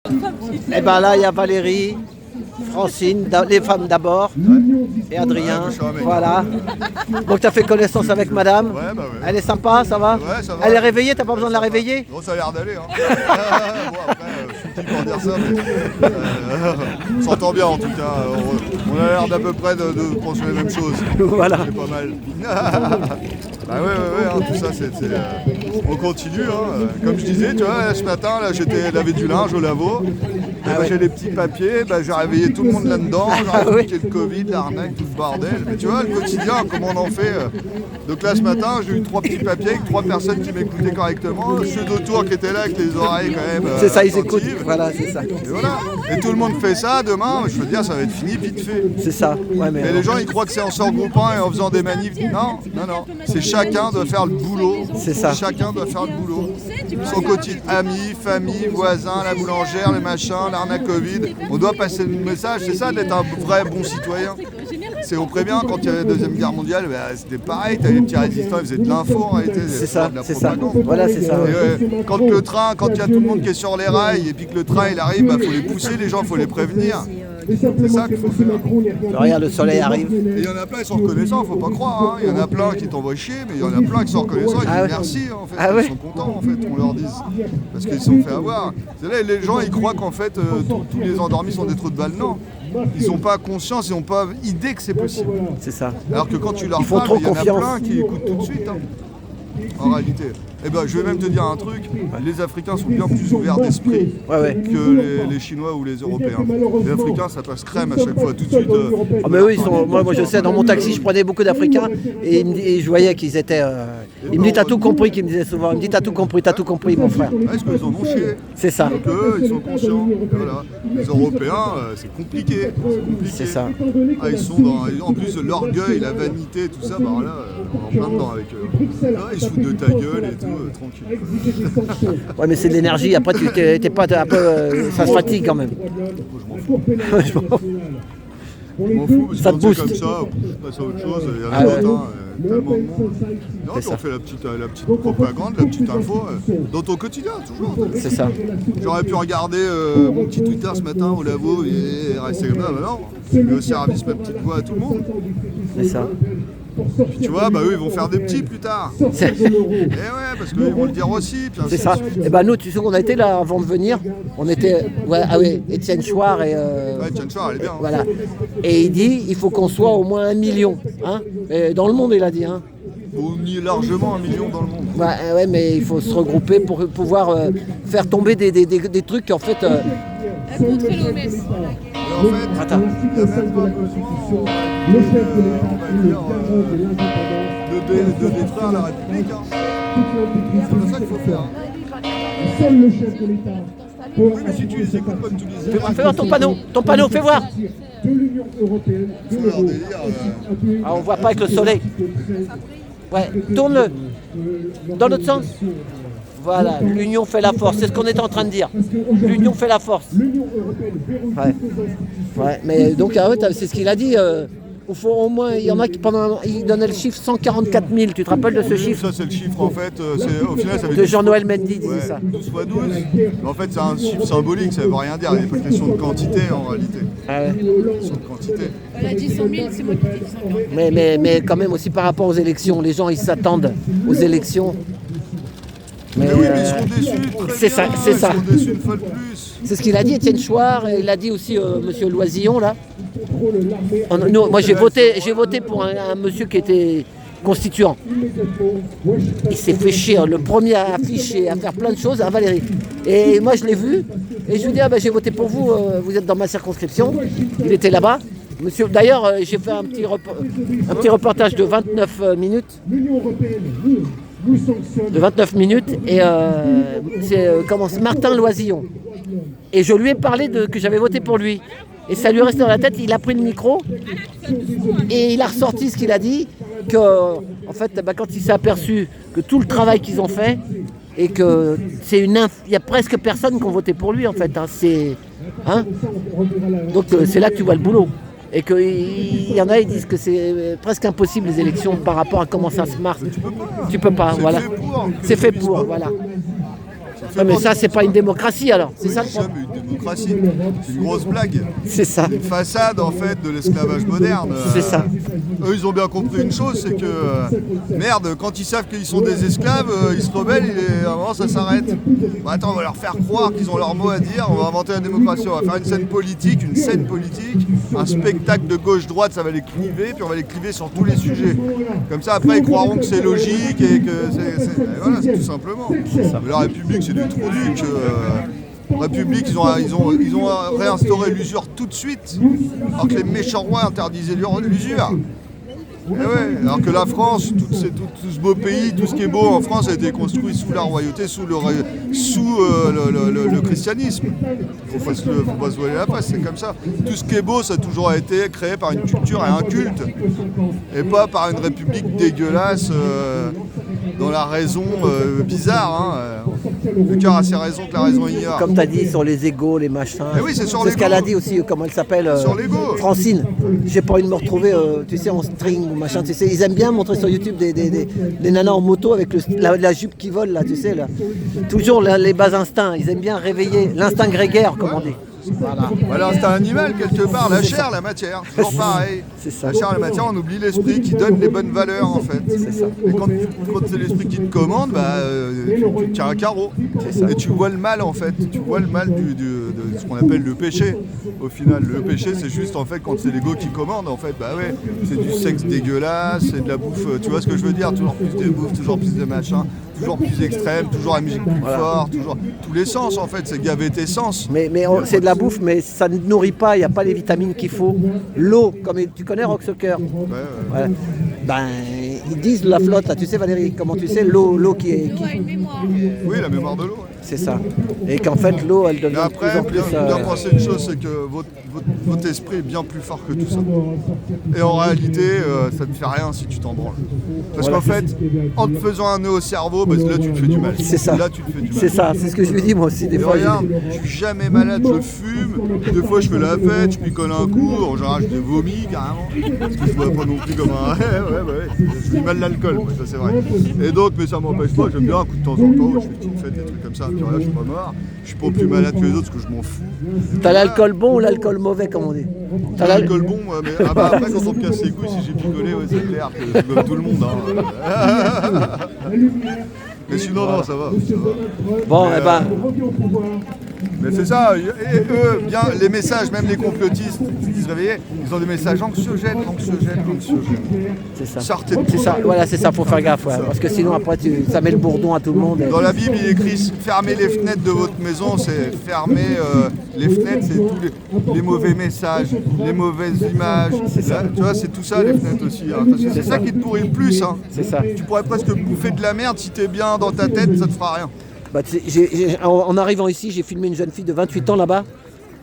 Et ben là, il y a Valérie, Francine, les femmes d'abord, et Adrien. Voilà. Donc tu as fait connaissance avec madame. Ouais, bah ouais. Elle est sympa, ça va? Ouais, ça va. Elle est réveillée, t'as pas besoin de la réveiller? Bon, ça a l'air d'aller. Hein. Bon, après, je suis qui pour dire ça, mais on s'entend bien en tout cas. On a l'air d'à peu près de penser les mêmes choses. Voilà. C'est pas mal. Bah ouais, hein, tout ça, on continue. Hein. Comme je disais, tu vois, ce matin, là, j'étais laver du linge au lavo. J'ai les petits papiers, j'ai réveillé tout le monde là-dedans. J'ai réveillé le Covid, l'arnaque, tout le bordel. Mais tu vois, le quotidien, comment on en fait. Donc là, ce matin, j'ai eu 3 petits papiers avec 3 personnes qui m'écoutaient correctement. Ceux d'autour qui étaient là avec les oreilles quand même. C'est ça, ils écoutent. Voilà, c'est ça. Et voilà. Et tout le monde fait ça. Demain, je veux dire, ça va être fini vite fait. C'est ça. Ouais, mais les gens, ils croient que c'est en se regroupant et en faisant des manifs. Non. C'est chacun doit faire le boulot. C'est ça. Chacun doit faire le boulot. Son quotidien, amis, famille, voisins, la boulangère, les machins, l'arnaque Covid. On doit passer le message. C'est ça d'être un vrai bon citoyen. On prévient quand il y avait la Deuxième Guerre mondiale, c'était pareil, t'avais les petits résistants, ils faisaient de l'info en réalité. C'est ça, c'est ça. Voilà, c'est ça. Et, quand il y a tout le monde qui est sur les rails et puis que le train il arrive, faut les pousser, les gens, faut les prévenir. C'est ça qu'il faut faire. Regarde, le soleil arrive. Et il y en a plein qui sont reconnaissants, faut pas croire. Il y en a plein qui t'envoient chier, mais il y en a plein qui sont reconnaissants, ils disent merci en fait. Ils sont contents en fait, on leur dise. Parce qu'ils se sont fait avoir. C'est là, les gens ils croient qu'en fait tous les endormis sont des trous de balles. Non. Ils n'ont pas conscience, ils n'ont pas idée que c'est possible. C'est ça. Alors que quand tu leur parles, il y en a plein qui écoutent tout de suite. Hein. En réalité. Je vais même te dire un truc, les Africains sont bien plus ouverts d'esprit que les Chinois ou les Européens. Les Africains, ça passe crème à chaque fois, tout de suite. Mais eux, moi je sais, dans mon taxi, je prenais beaucoup d'Africains et je voyais qu'ils étaient... Ils me disent, t'as tout compris, qu'ils me disaient souvent. Ils me disent, t'as tout compris, mon frère. Est-ce qu'ils en ont chié? C'est ça. Donc eux, ils sont conscients. Voilà. Les Européens, c'est compliqué. C'est ça. Ils sont dans... En plus, l'orgueil, la vanité, tout ça, là, on est en plein dedans avec eux. Ils se foutent de ta gueule et tout. Tranquille. Ouais, mais c'est de l'énergie. Après, tu t'es pas un peu. Ça se fatigue quand même. Moi, je m'en fous. Parce Ça que te booste. Comme ça, on passe à autre chose. Il y en a d'autres, tellement de monde. Non, puis on fait la petite propagande, la petite info dans ton quotidien, toujours. C'est ça. J'aurais pu regarder mon petit Twitter ce matin au lavo et rester comme ça. Non, je vais au service ma petite voix à tout le monde. C'est ça. Puis tu vois, eux ils vont faire des petits plus tard. Et ouais, parce qu'ils vont le dire aussi. C'est ça. Et nous, tu sais qu'on a été là avant de venir. On était. Étienne Chouard et. Étienne Chouard, elle est bien. Voilà. Et il dit il faut qu'on soit au moins 1 million. Hein, et dans le monde, il a dit. Hein. On y est largement 1 million dans le monde. Ouais, mais il faut se regrouper pour pouvoir faire tomber des trucs en fait. Contre l'OMS. En fait, attends. Il n'y a même pas besoin de détruire la République. C'est pas ça qu'il faut faire. Seul le chef de l'État. Oui, mais si tu les écoutes comme tu les écoutes. Fais voir ton panneau, fais voir. De l'Union européenne. C'est leur délire. On voit pas avec le soleil. Ouais, tourne-le. Dans l'autre sens. Voilà, l'union fait la force, c'est ce qu'on était en train de dire. L'union fait la force. Ouais, mais donc c'est ce qu'il a dit. Il faut au moins, il y en a qui il donnait le chiffre 144 000. Tu te rappelles de ce chiffre? Ça c'est le chiffre en fait. Au final, ça veut de Jean-Noël Mendy disait ça. 12 x 12. Mais en fait c'est un chiffre symbolique, ça ne veut rien dire. Il n'est pas question de quantité en réalité. Question de quantité. Elle a dit 100 000, c'est moi qui dis 100 000. Mais quand même aussi par rapport aux élections, les gens ils s'attendent aux élections. Mais oui, mais ils seront déçus. C'est ça. Ils seront déçus une fois de plus. C'est ce qu'il a dit, Étienne Chouard, et il a dit aussi monsieur Loisillon là. Moi j'ai voté pour un monsieur qui était constituant. Il s'est fait chier, le premier à afficher, à faire plein de choses, à Valérie. Et moi je l'ai vu, et je lui ai dit j'ai voté pour vous, vous êtes dans ma circonscription. Il était là-bas. Monsieur, d'ailleurs, j'ai fait un petit reportage de 29 minutes. De 29 minutes et c'est Martin Loisillon. Et je lui ai parlé que j'avais voté pour lui. Et ça lui est resté dans la tête, il a pris le micro et il a ressorti ce qu'il a dit, que en fait, quand il s'est aperçu que tout le travail qu'ils ont fait et que il y a presque personne qui ont voté pour lui en fait. Donc c'est là que tu vois le boulot. Et qu'il y en a, ils disent que c'est presque impossible les élections par rapport à comment ça se marche. Tu peux pas, voilà. C'est fait pour, voilà. Ouais, mais ça, c'est pas une démocratie alors. C'est ça le ça, problème. mais une démocratie. C'est une grosse blague. C'est ça. Une façade en fait de l'esclavage moderne. C'est ça. Eux ils ont bien compris une chose, c'est que merde, quand ils savent qu'ils sont des esclaves, ils se rebellent et à un moment ça s'arrête. Bah, attends, on va leur faire croire qu'ils ont leur mot à dire, on va inventer la démocratie, on va faire une scène politique, un spectacle de gauche-droite, ça va les cliver, puis on va les cliver sur tous les sujets. Comme ça après ils croiront que c'est logique et que et voilà, c'est tout simplement. Mais la République c'est du trou-duc. République, ils ont réinstauré l'usure tout de suite, alors que les méchants rois interdisaient l'usure. Et ouais, alors que la France, tout ce beau pays, tout ce qui est beau en France a été construit sous la royauté, sous le christianisme. Il ne faut pas se voiler la face, c'est comme ça. Tout ce qui est beau, ça a toujours été créé par une culture et un culte, et pas par une république dégueulasse dans la raison bizarre. Le cœur a ses raisons que la raison ignore. Comme tu as dit, sur les égos, les machins. Mais oui, c'est sur ce qu'elle l'ego. a dit aussi, comment elle s'appelle Sur l'ego. Francine. J'ai pas envie de me retrouver, tu sais, en string ou machin. Tu sais, ils aiment bien montrer sur YouTube des nanas en moto avec la jupe qui vole, là, tu sais. Là. Toujours les bas instincts. Ils aiment bien réveiller l'instinct grégaire, comme on dit. Voilà, c'est un animal quelque part, la chair, la matière, toujours pareil. C'est ça. La chair, la matière, on oublie l'esprit qui donne les bonnes valeurs en fait. C'est ça. Et quand c'est l'esprit qui te commande, tu tiens un carreau. Et tu vois le mal en fait, tu vois le mal de ce qu'on appelle le péché. Au final, le péché c'est juste en fait quand c'est l'ego qui commande en fait, bah ouais, c'est du sexe dégueulasse, c'est de la bouffe, tu vois ce que je veux dire, toujours plus de bouffe, toujours plus de machin, toujours plus extrême, toujours la musique plus forte, toujours tous les sens en fait, c'est gaver tes sens. Mais c'est de la bouffe, mais ça ne nourrit pas, il n'y a pas les vitamines qu'il faut. L'eau, comme tu connais Rock Soccer. Voilà. Ben, ils disent la flotte, là, tu sais Valérie, comment tu sais, l'eau qui est... L'eau a une mémoire. Oui, la mémoire de l'eau. Ouais. C'est ça. Et qu'en fait, l'eau, elle devient Mais de plus après, en plus... bien penser une chose, c'est que votre esprit est bien plus fort que tout ça. Et en réalité, ça ne te fait rien si tu t'en branles. Parce qu'en fait, en te faisant un nœud au cerveau, là tu te fais du mal. C'est ça. Là tu te fais du mal. C'est ça, c'est ce que je lui dis moi aussi des Et fois. regarde, je suis jamais malade, je fume, des fois je fais la fête, je picole un coup, en général je vomis carrément, parce que je bois pas non plus comme un... ouais, je vis mal l'alcool, ça c'est vrai. Et donc, mais ça m'empêche pas, j'aime bien un coup de temps en temps, je fais une petite fête, des trucs comme ça, puis regarde, je suis pas mort, je suis pas plus malade que les autres parce que je m'en fous. T'as l'alcool bon ou l'alcool mauvais comme on dit? T'as l'alcool bon, mais après quand on me casse les couilles, si j'ai picolé, ouais, c'est clair que je suis comme tout le monde. Mais sinon, non, ça va. Bon, Mais c'est ça, et eux, bien, les messages, même les complotistes qui se réveillaient, ils ont des messages anxiogènes. c'est ça. Sortez de C'est ça, voilà, c'est ça, faut faire gaffe, ouais, parce que sinon après ça met le bourdon à tout le monde. Dans la Bible, il est écrit fermez les fenêtres de votre maison, c'est fermer les fenêtres, c'est tous les mauvais messages, les mauvaises images. Là, tu vois, c'est tout ça les fenêtres aussi. Hein, parce que c'est ça qui te pourrit le plus. Hein. C'est ça. Tu pourrais presque bouffer de la merde si t'es bien dans ta tête, ça te fera rien. Bah, en arrivant ici, j'ai filmé une jeune fille de 28 ans là-bas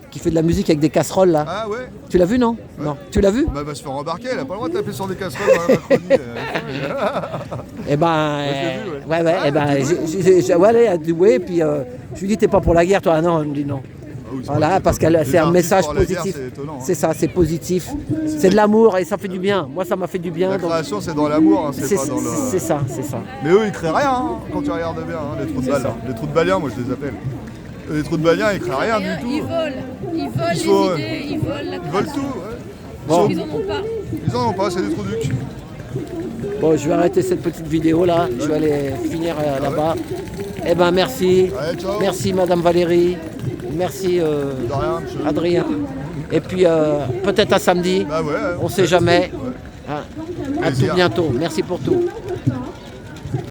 qui fait de la musique avec des casseroles là. Ah ouais. Tu l'as vu non? Ouais. Non. Tu l'as vu? Bah, elle va se faire embarquer, elle a pas le droit de taper sur des casseroles dans la Macronie. Eh ben, Ouais, eh ben, elle a doué, puis je lui dis t'es pas pour la guerre toi? Ah non, elle me dit non. Ah oui, Voilà, parce que c'est un message positif. C'est ça, c'est positif. C'est de l'amour et ça fait du bien. Moi, ça m'a fait du bien. La création, c'est dans l'amour, hein, c'est pas dans le... C'est ça, c'est ça. Mais eux, ils créent rien, hein, quand tu regardes bien, hein, les trous de balles. Les trous de baliens, moi, je les appelle. Les trous de baliens, ils créent rien du tout. Ils volent les idées, ils volent la Ils volent tout, ouais. Bon. Ils en ont pas. Ils en ont pas, c'est des trous ducs. Bon, je vais arrêter cette petite vidéo là. Je vais aller finir là-bas. Eh ben, merci. Allez, ciao. Merci, Madame Valérie. Merci, De rien, monsieur. Adrien. Et puis, peut-être à samedi. Bah ouais. On sait jamais. Ouais. Hein. À tout Plaisir. bientôt. Merci pour tout.